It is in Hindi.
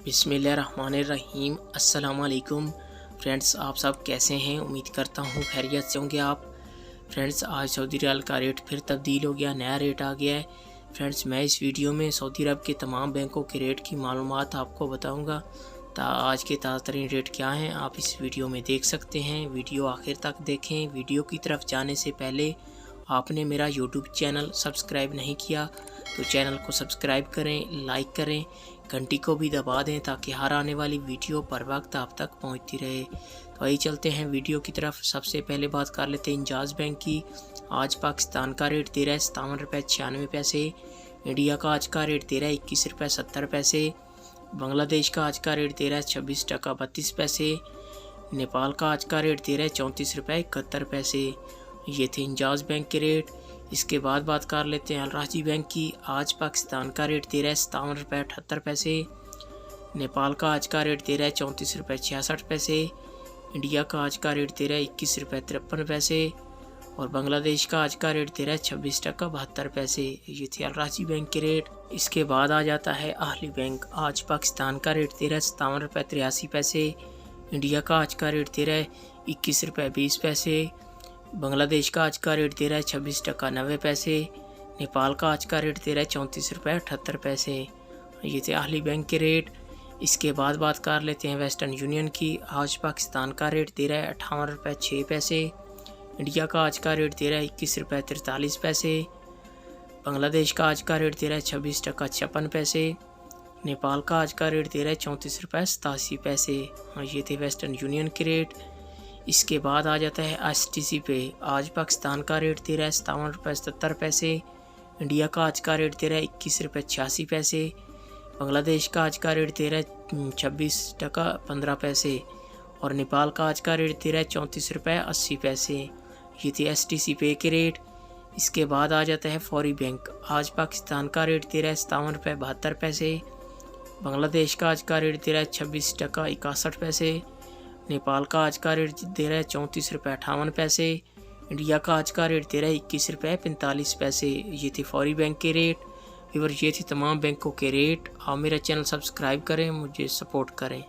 बिस्मिल्लाहिर्रहमानिर्रहीम। अस्सलाम वालेकुम फ्रेंड्स, आप सब कैसे हैं? उम्मीद करता हूँ खैरियत से होंगे आप। फ्रेंड्स, आज सऊदी रियाल का रेट फिर तब्दील हो गया, नया रेट आ गया है। फ्रेंड्स, मैं इस वीडियो में सऊदी अरब के तमाम बैंकों के रेट की मालूमात आपको बताऊँगा। आज के ताज़ा तरीन रेट क्या हैं आप इस वीडियो में देख सकते हैं। वीडियो आखिर तक देखें। वीडियो की तरफ जाने से पहले आपने मेरा यूट्यूब चैनल सब्सक्राइब नहीं किया तो चैनल को सब्सक्राइब करें, लाइक करें, घंटी को भी दबा दें ताकि हर आने वाली वीडियो पर वक्त आप तक पहुंचती रहे। तो आइए चलते हैं वीडियो की तरफ। सबसे पहले बात कर लेते हैं इंजाज बैंक की। आज पाकिस्तान का रेट दे रहा है 57 रुपये 96 पैसे। इंडिया का आज का रेट दे रहा है 21 रुपये 70 पैसे। बांग्लादेश का आज का रेट दे रहा है 26 टका 32 पैसे। नेपाल का आज का रेट दे रहा है 34 रुपये 71 पैसे। ये थे इंजाज बैंक के रेट। इसके बाद बात कर लेते हैं अलराजी बैंक की। आज पाकिस्तान का रेट दे रहा है 57 रुपये 78 पैसे। नेपाल का आज का रेट दे रहा है 34 रुपये 66 पैसे। इंडिया का आज का रेट दे रहा है 21 रुपये 53 पैसे। और बांग्लादेश का आज का रेट दे रहा है 26 टका 72 पैसे। ये थे अलराजी बैंक के रेट। इसके बाद आ जाता है अहली बैंक। आज पाकिस्तान का रेट दे रहा है 57 रुपये 83 पैसे। इंडिया का आज का रेट दे रहा है 21 रुपये 20 पैसे। बांग्लादेश का आज का रेट दे रहा है 26 टका 90 पैसे। नेपाल का आज का रेट दे रहा है 34 रुपये 78 पैसे। ये थे अहली बैंक के रेट। इसके बाद बात कर लेते हैं वेस्टर्न यूनियन की। आज पाकिस्तान का रेट दे रहा है 58 रुपये 6 पैसे। इंडिया का आज का रेट दे रहा है 21 रुपये 43 पैसे। बांग्लादेश का आज का रेट दे रहा है 26 टका 56 पैसे। नेपाल का आज का रेट दे रहा है 34 रुपये 87 पैसे। ये थे वेस्टर्न यूनियन के रेट। इसके बाद आ जाता है STC पे। आज पाकिस्तान का रेट दे रहा है 57 रुपये 77 पैसे। इंडिया का आज का रेट दे रहा है 21 रुपये 86 पैसे। बांग्लादेश का आज का रेट दे रहा है 26 टका 15 पैसे। और नेपाल का आज का रेट दे रहा है 34 रुपये 80 पैसे। ये थे STC पे के रेट। इसके बाद आ जाता है फौरी बैंक। आज पाकिस्तान का रेट दे रहा है 57 रुपये 72 पैसे। बांग्लादेश का आज का रेट दे रहा है 26 टका 61 पैसे। नेपाल का आज का रेट दे रहा है 34 रुपये 58 पैसे। इंडिया का आज का रेट दे रहा है 21 रुपये 45 पैसे। ये थे फौरी बैंक के रेट। और ये थे तमाम बैंकों के रेट। आप मेरा चैनल सब्सक्राइब करें, मुझे सपोर्ट करें।